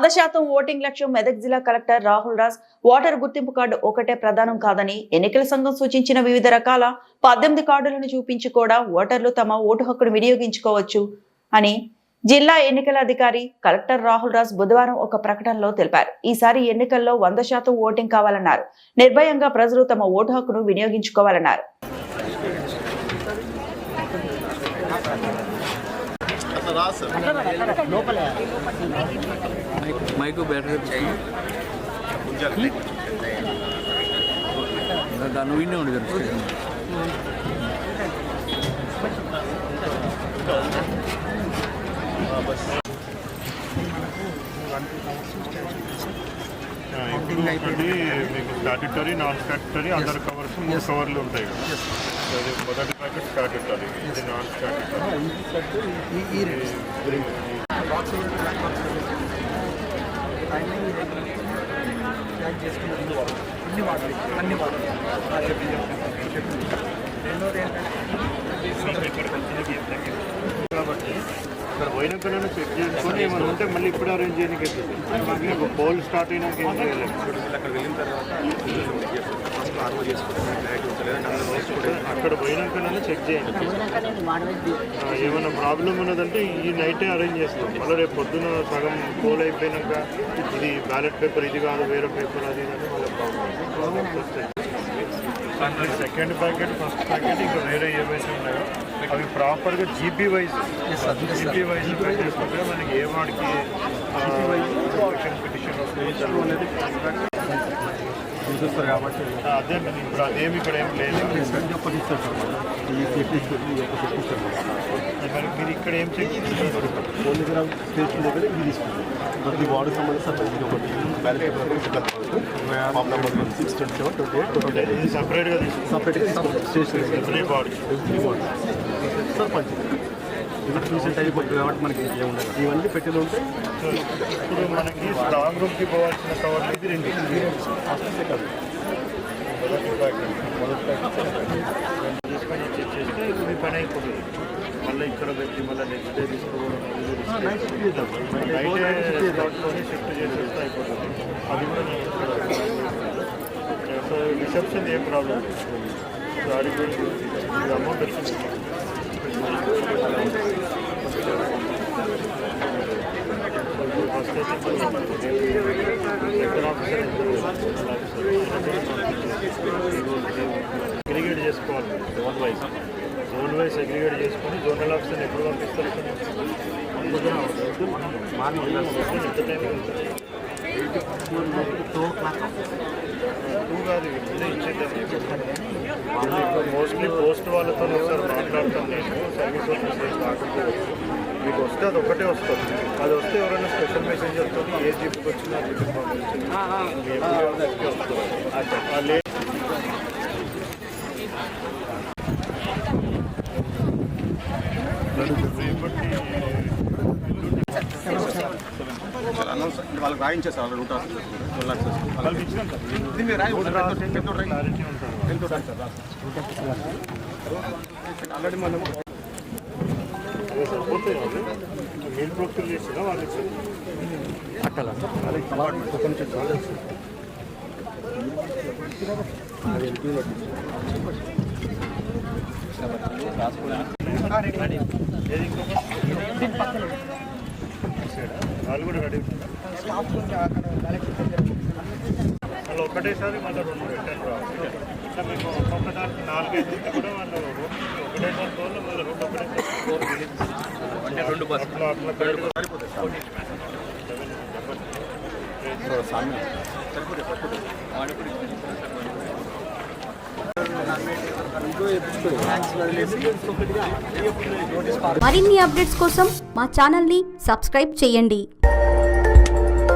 100% voting లక్ష్యం మెదక్ జిల్లా collector Rahul Raj voter గుర్తింపు కార్డు ఒకటే ప్రధానం కాదని ఎన్నికల సంఘం సూచించిన వివిధ రకాల 18 కార్డులను చూపించి కూడా ఓటర్లు తమ ఓటు హక్కును వినియోగించుకోవచ్చు అని జిల్లా ఎన్నికల అధికారి కలెక్టర్ రాహుల్ రాజ్ బుధవారం ఒక ప్రకటనలో తెలిపారు. ఈసారి ఎన్నికల్లో 100% ఓటింగ్ కావాలన్నారు. నిర్భయంగా ప్రజలు తమ ఓటు హక్కును వినియోగించుకోవాలన్నారు. మైకు బ్యాటరీ నువ్వు ఇన్నే ఉండి మీకు statutory non statutory under covers 3 కవర్లు ఉంటాయి కదా. అది మొదటి ప్యాకెట్ స్టాట్యూటరీ, ఇది నాన్ కాబట్టి ఇక్కడ పోయినాకనే చెక్ చేసుకొని ఏమైనా ఉంటే మళ్ళీ ఇప్పుడు అరేంజ్ చేయడానికి అవుతుంది. పోల్ స్టార్ట్ అయినాక ఏం చేయలేదు. అక్కడ వెళ్ళిన తర్వాత అక్కడ పోయినాకనే చెక్ చేయండి. ఏమైనా ప్రాబ్లం ఉన్నదంటే ఈ నైటే అరేంజ్ చేస్తాం. మళ్ళీ రేపు పొద్దున సగం పోల్ అయిపోయినాక ఇది బ్యాలెట్ పేపర్ ఇది కాదు వేరే పేపర్ అది కానీ మళ్ళీ ప్రాబ్లం వస్తాయి. సెకండ్ ప్యాకెట్ ఫస్ట్ ప్యాకెట్ ఇంకా వేరే ఏవైతే ఉన్నాయో అవి ప్రాపర్గా జీపీ వైజ్ ప్యాక్ చేసుకుంటే మనకి ఏ వాడికి పిటిషన్ వస్తుంది చూస్తారు కాబట్టి అదే ఇప్పుడు అదేమి ఇక్కడ ఏం లేదు. మరి మీరు ఇక్కడ ఏం చెక్ స్టేషన్ దగ్గర ఇది తీసుకుంటారు. ప్రతి వార్డు సంబంధించి ఒకటి బ్యాలెట్ ఇది సపరేట్గా తీసుకుంటాం. స్టేషన్ ఎవ్రీ వార్డు సర్పంచ్ ఇది చూసే టైప్ కాబట్టి మనకి ఏముండదు. ఇవన్నీ పెట్టిన ఉంటే ఇప్పుడు మనకి స్ట్రాంగ్ రూమ్కి పోవాల్సిన కవర్లు ఇది 2 కాదు. మొదటి ప్యాకెట్ తీసుకొని చెక్ చేస్తే ఇది పని అయిపోతుంది. మళ్ళీ ఇక్కడ పెట్టి మళ్ళీ నెక్స్ట్ డే తీసుకోవడం నైటే షిఫ్ట్ చేసేస్తే అయిపోతుంది. అది కూడా సో రిసెప్షన్ ఏం ప్రాబ్లం లేదు. అడిగి అమౌంట్ వచ్చింది ఫస్ట్ అయితే సెక్టర్ ఆఫీసర్ అగ్రిగేట్ చేసుకోవాలి. జోన్ వైజ్ అగ్రిగేట్ చేసుకొని జోనల్ ఆఫీసర్ని ఎప్పుడు పంపిస్తారు? ఎంత టైం ఉంటుంది? 2 కాదు ఇచ్చేద్దాం. మోస్ట్లీ పోస్ట్ వాళ్ళతో ఒకసారి మాట్లాడతాను నేను. సర్వీస్ ఆఫీసర్ మీకు వస్తే అది ఒకటే వస్తుంది. అది వస్తే ఎవరైనా స్పెషల్ మెసేంజర్తో ఏ జీప్కి వచ్చినా జీప్ పంపించింది వస్తుంది. వాళ్ళకి రాయించేస్తారు రూట్ ఆల్రెడీ మనం సరిపోతాయి. మీరు ప్రొక్యూర్ చేసినా వాళ్ళు అట్లా వాళ్ళు కూడా రెడీ వాళ్ళు ఒకటేసారి మళ్ళీ 2 పెట్టాను రావాలి. ఇట్లా మేము ఒక్కొక్కసారి 4-5 కూడా వాళ్ళు ఒకటేసారి తోళ్ళు మళ్ళీ 2 ఒకటేసారి మరిన్ని అప్డేట్స్ కోసం మా ఛానల్ని సబ్స్క్రైబ్ చేయండి.